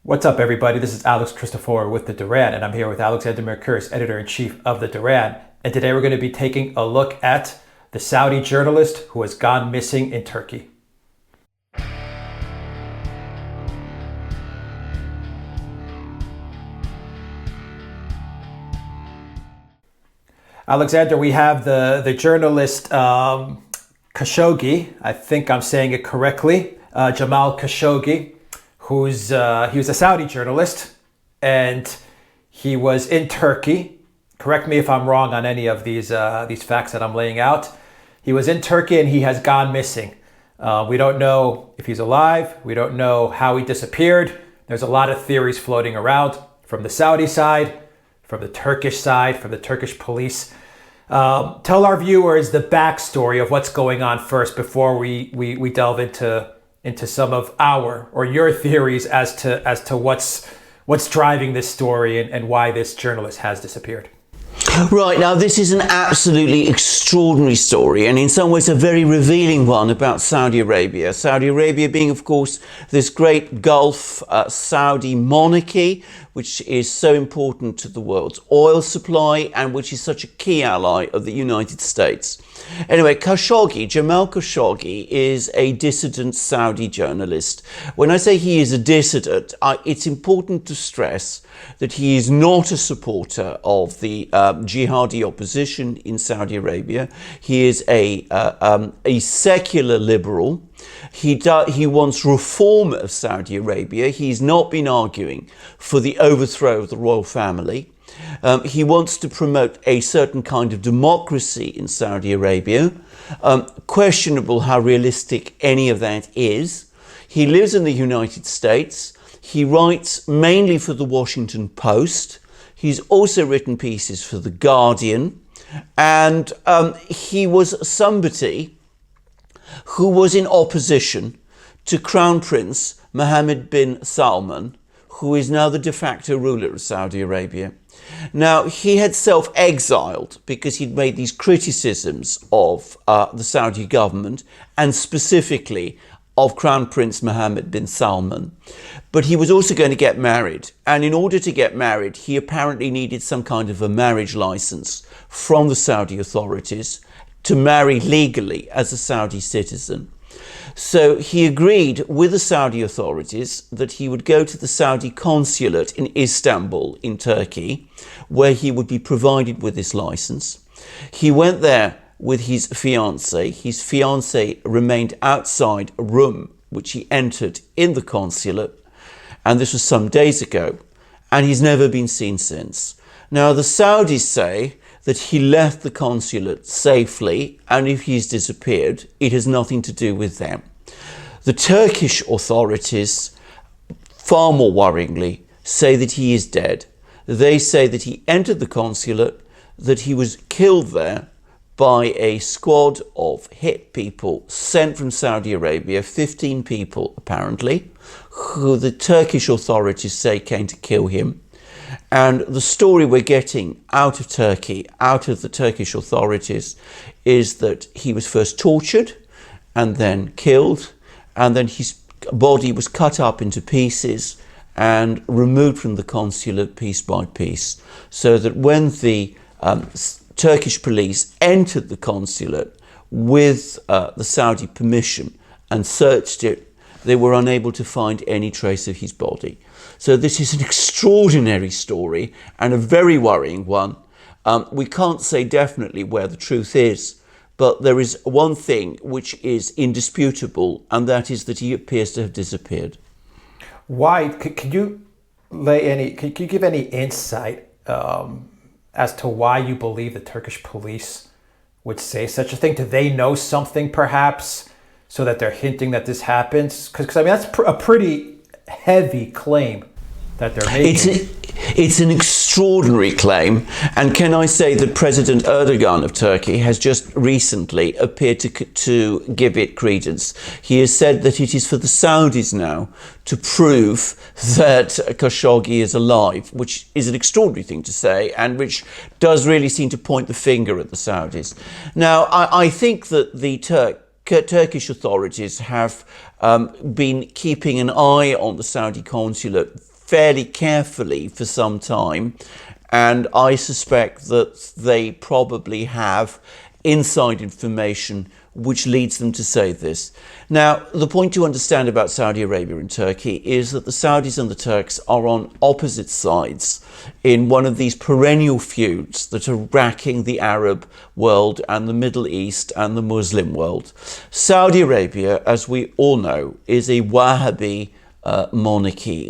What's up, everybody? This is Alex Christoforou with the Duran, and I'm here with Alexander Mercouris, editor-in-chief of the Duran. And today we're going to be taking a look at the Saudi journalist who has gone missing in Turkey. Alexander, we have the journalist Khashoggi. I think I'm saying it correctly. Jamal Khashoggi. He was a Saudi journalist, and he was in Turkey. Correct me if I'm wrong on any of these facts that I'm laying out. He was in Turkey and he has gone missing. We don't know if he's alive. We don't know how he disappeared. There's a lot of theories floating around from the Saudi side, from the Turkish side, from the Turkish police. Tell our viewers the backstory of what's going on first before we delve into some of your theories as to what's driving this story and why this journalist has disappeared. Right, now this is an absolutely extraordinary story, and in some ways a very revealing one about Saudi Arabia. Saudi Arabia being, of course, this great Gulf Saudi monarchy, which is so important to the world's oil supply and which is such a key ally of the United States. Anyway, Jamal Khashoggi is a dissident Saudi journalist. When I say he is a dissident, it's important to stress that he is not a supporter of the jihadi opposition in Saudi Arabia. He is a secular liberal. He wants reform of Saudi Arabia. He's not been arguing for the overthrow of the royal family. He wants to promote a certain kind of democracy in Saudi Arabia. Questionable how realistic any of that is. He lives in the United States. He writes mainly for the Washington Post. He's also written pieces for The Guardian. And he was somebody who was in opposition to Crown Prince Mohammed bin Salman, who is now the de facto ruler of Saudi Arabia. Now, he had self-exiled because he'd made these criticisms of the Saudi government and specifically of Crown Prince Mohammed bin Salman. But he was also going to get married. And in order to get married, he apparently needed some kind of a marriage license from the Saudi authorities to marry legally as a Saudi citizen. So he agreed with the Saudi authorities that he would go to the Saudi consulate in Istanbul in Turkey, where he would be provided with this license. He went there with his fiancée. His fiancée remained outside a room which he entered in the consulate, and this was some days ago, and he's never been seen since. Now, the Saudis say that he left the consulate safely, and if he's disappeared, it has nothing to do with them. The Turkish authorities, far more worryingly, say that he is dead. They say that he entered the consulate, that he was killed there by a squad of hit people sent from Saudi Arabia, 15 people apparently, who the Turkish authorities say came to kill him. And the story we're getting out of Turkey, out of the Turkish authorities, is that he was first tortured and then killed, and then his body was cut up into pieces and removed from the consulate piece by piece, so that when the Turkish police entered the consulate with the Saudi permission and searched it, they were unable to find any trace of his body. So this is an extraordinary story and a very worrying one. We can't say definitely where the truth is, but there is one thing which is indisputable, and that is that he appears to have disappeared. Why? Could you give any insight as to why you believe the Turkish police would say such a thing? Do they know something, perhaps, so that they're hinting that this happens? Because I mean, that's a pretty heavy claim that they're making. It's an extraordinary claim, and can I say that President Erdogan of Turkey has just recently appeared to give it credence. He has said that it is for the Saudis now to prove that Khashoggi is alive, which is an extraordinary thing to say, and which does really seem to point the finger at the Saudis. Now, I think that the Turkish authorities have been keeping an eye on the Saudi consulate fairly carefully for some time, and I suspect that they probably have inside information which leads them to say this. Now, the point to understand about Saudi Arabia and Turkey is that the Saudis and the Turks are on opposite sides in one of these perennial feuds that are racking the Arab world and the Middle East and the Muslim world. Saudi Arabia, as we all know, is a Wahhabi monarchy.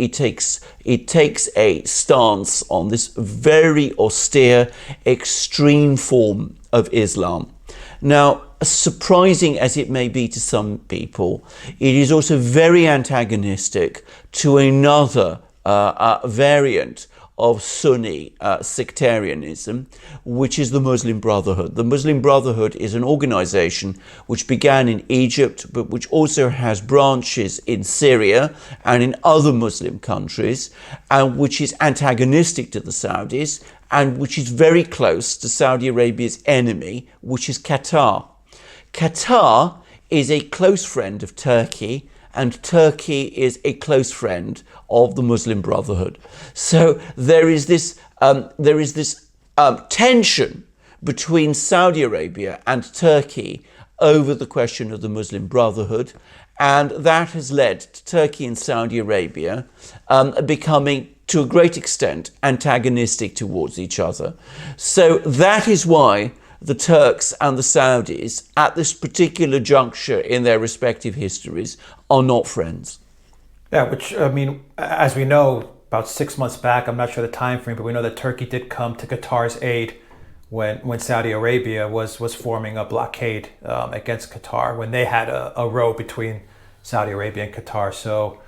It takes a stance on this very austere, extreme form of Islam. Now, surprising as it may be to some people, it is also very antagonistic to another variant of Sunni sectarianism, which is the Muslim Brotherhood. The Muslim Brotherhood is an organization which began in Egypt, but which also has branches in Syria and in other Muslim countries, and which is antagonistic to the Saudis, and which is very close to Saudi Arabia's enemy, which is Qatar. Qatar is a close friend of Turkey, and Turkey is a close friend of the Muslim Brotherhood. So there is this tension between Saudi Arabia and Turkey over the question of the Muslim Brotherhood, and that has led to Turkey and Saudi Arabia becoming, to a great extent, antagonistic towards each other. So that is why the Turks and the Saudis, at this particular juncture in their respective histories, are not friends. Yeah, which, I mean, as we know, about 6 months back, I'm not sure the time frame, but we know that Turkey did come to Qatar's aid when Saudi Arabia was forming a blockade against Qatar, when they had a row between Saudi Arabia and Qatar. So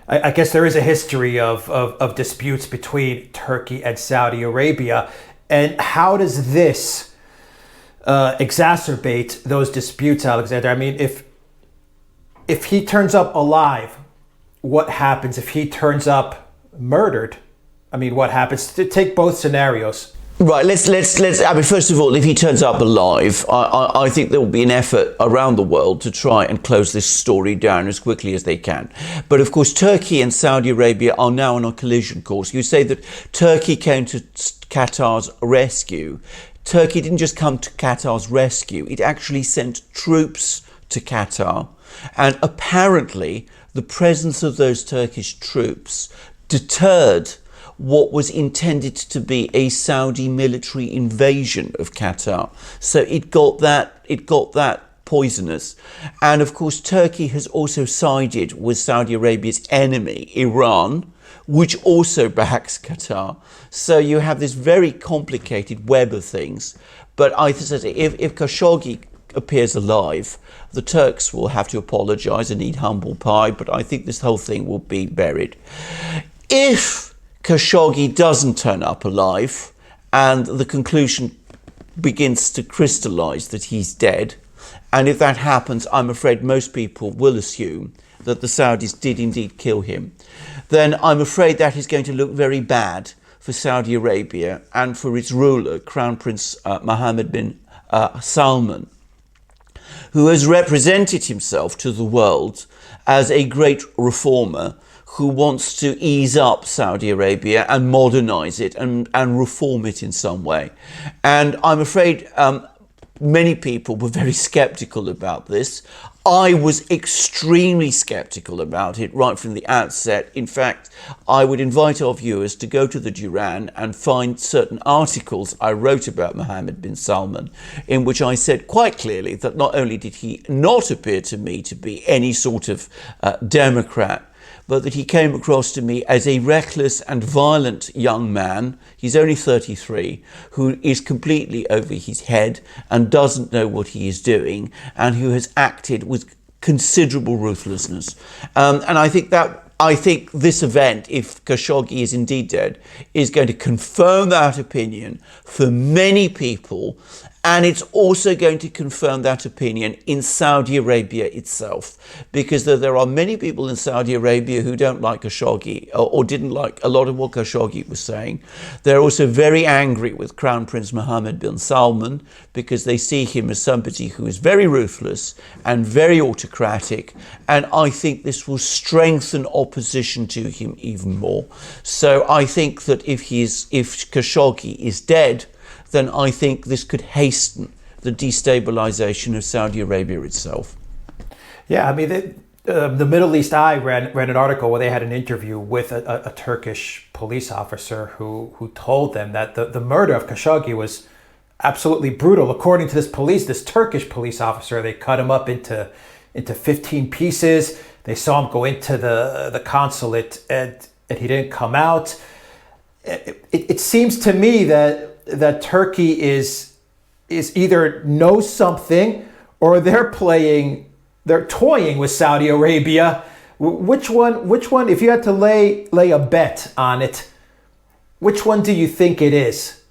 I guess there is a history of disputes between Turkey and Saudi Arabia. And how does this exacerbate those disputes, Alexander? I mean, if he turns up alive, what happens? If he turns up murdered, I mean, what happens? Take both scenarios. Right, let's. I mean, first of all, if he turns up alive, I think there will be an effort around the world to try and close this story down as quickly as they can. But of course, Turkey and Saudi Arabia are now on a collision course. You say that Turkey came to Qatar's rescue. Turkey didn't just come to Qatar's rescue; it actually sent troops to Qatar, and apparently, the presence of those Turkish troops deterred what was intended to be a Saudi military invasion of Qatar. So it got that poisonous. And of course, Turkey has also sided with Saudi Arabia's enemy, Iran, which also backs Qatar. So you have this very complicated web of things. But I said, if Khashoggi appears alive, the Turks will have to apologise and eat humble pie, but I think this whole thing will be buried. If Khashoggi doesn't turn up alive and the conclusion begins to crystallise that he's dead, and if that happens, I'm afraid most people will assume that the Saudis did indeed kill him, then I'm afraid that is going to look very bad for Saudi Arabia and for its ruler, Crown Prince Mohammed bin Salman, who has represented himself to the world as a great reformer who wants to ease up Saudi Arabia and modernize it and reform it in some way. And I'm afraid many people were very skeptical about this. I was extremely skeptical about it right from the outset. In fact, I would invite our viewers to go to the Duran and find certain articles I wrote about Mohammed bin Salman, in which I said quite clearly that not only did he not appear to me to be any sort of Democrat, but that he came across to me as a reckless and violent young man. He's only 33, who is completely over his head and doesn't know what he is doing, and who has acted with considerable ruthlessness. And I think this event, if Khashoggi is indeed dead, is going to confirm that opinion for many people, And it's also going to confirm that opinion in Saudi Arabia itself, because there are many people in Saudi Arabia who don't like Khashoggi or didn't like a lot of what Khashoggi was saying. They're also very angry with Crown Prince Mohammed bin Salman because they see him as somebody who is very ruthless and very autocratic. And I think this will strengthen opposition to him even more. So I think that if Khashoggi is dead, then I think this could hasten the destabilization of Saudi Arabia itself. Yeah, I mean, the Middle East Eye read an article where they had an interview with a Turkish police officer who told them that the murder of Khashoggi was absolutely brutal. According to this Turkish police officer, they cut him up into 15 pieces. They saw him go into the consulate and he didn't come out. It seems to me that Turkey is either knows something or they're toying with Saudi Arabia. Which one, if you had to lay a bet on it, which one do you think it is?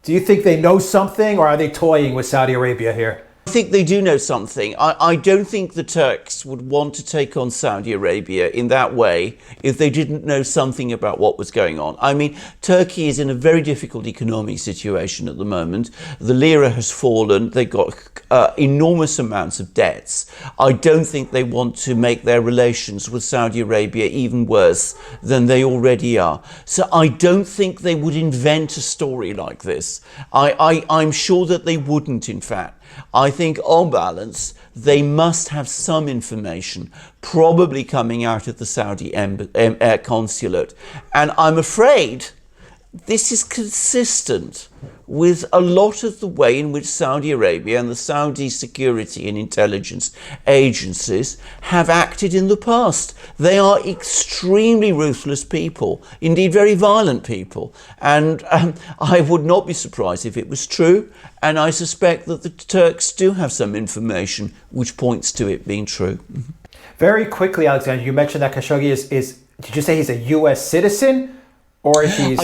Do you think they know something, or are they toying with Saudi Arabia here? I think they do know something. I don't think the Turks would want to take on Saudi Arabia in that way if they didn't know something about what was going on. I mean, Turkey is in a very difficult economic situation at the moment. The lira has fallen. They've got enormous amounts of debts. I don't think they want to make their relations with Saudi Arabia even worse than they already are. So I don't think they would invent a story like this. I'm sure that they wouldn't, in fact. I think on balance, they must have some information, probably coming out of the Saudi consulate. And I'm afraid this is consistent with a lot of the way in which Saudi Arabia and the Saudi security and intelligence agencies have acted in the past. They are extremely ruthless people, indeed very violent people. And I would not be surprised if it was true. And I suspect that the Turks do have some information which points to it being true. Very quickly, Alexander, you mentioned that Khashoggi is did you say he's a U.S. citizen? Or he's...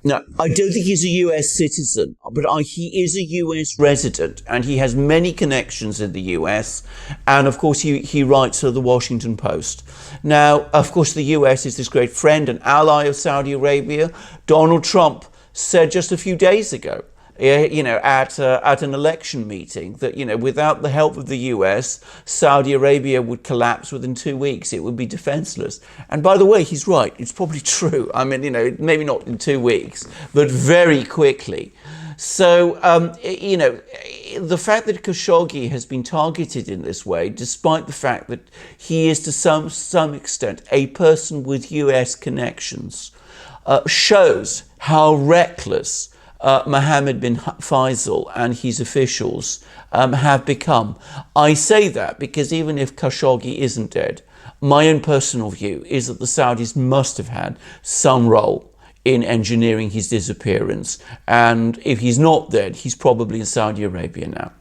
No, I don't think he's a US citizen, but he is a US resident, and he has many connections in the US. And of course, he writes for the Washington Post. Now, of course, the US is this great friend and ally of Saudi Arabia. Donald Trump said just a few days ago, at an election meeting that, without the help of the US, Saudi Arabia would collapse within 2 weeks. It would be defenseless. And by the way, he's right. It's probably true. I mean, maybe not in 2 weeks, but very quickly. So, the fact that Khashoggi has been targeted in this way, despite the fact that he is to some extent a person with US connections, shows how reckless Mohammed bin Faisal and his officials have become. I say that because even if Khashoggi isn't dead, my own personal view is that the Saudis must have had some role in engineering his disappearance. And if he's not dead, he's probably in Saudi Arabia now.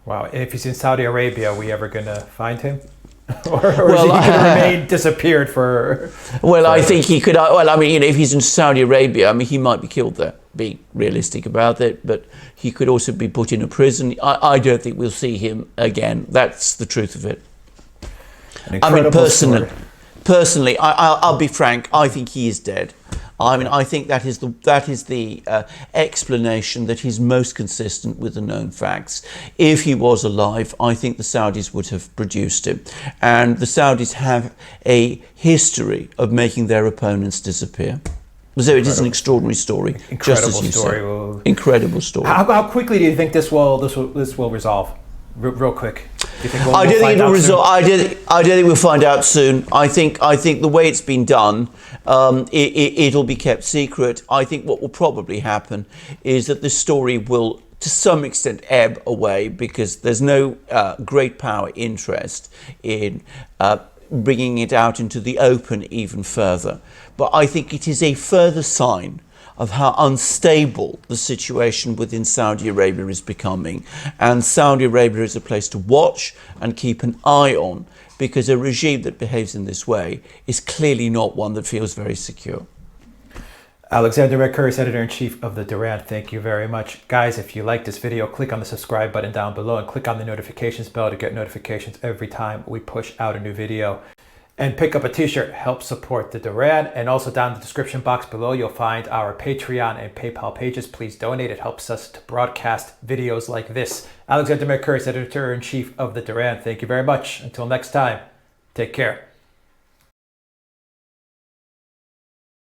Wow. And if he's in Saudi Arabia, are we ever going to find him? or is he going to remain disappeared for... Well, I think he could... if he's in Saudi Arabia, he might be killed there. Be realistic about it, but he could also be put in a prison. I don't think we'll see him again. That's the truth of it. Personally, I'll be frank. I think he is dead. I think that is the explanation that is most consistent with the known facts. If he was alive, I think the Saudis would have produced him, and the Saudis have a history of making their opponents disappear. So it is an extraordinary story. Incredible story. How quickly do you think this will resolve? Real quick. Do you think I don't think it'll resolve. I don't think we'll find out soon. I think the way it's been done, it'll be kept secret. I think what will probably happen is that this story will, to some extent, ebb away because there's no great power interest in bringing it out into the open even further. But I think it is a further sign of how unstable the situation within Saudi Arabia is becoming. And Saudi Arabia is a place to watch and keep an eye on, because a regime that behaves in this way is clearly not one that feels very secure. Alexander Mercouris, Editor-in-Chief of the Duran. Thank you very much. Guys, if you like this video, click on the subscribe button down below and click on the notifications bell to get notifications every time we push out a new video. And pick up a t-shirt, help support the Duran. And also down in the description box below, you'll find our Patreon and PayPal pages. Please donate. It helps us to broadcast videos like this. Alexander Mercouris, Editor-in-Chief of the Duran. Thank you very much. Until next time, take care.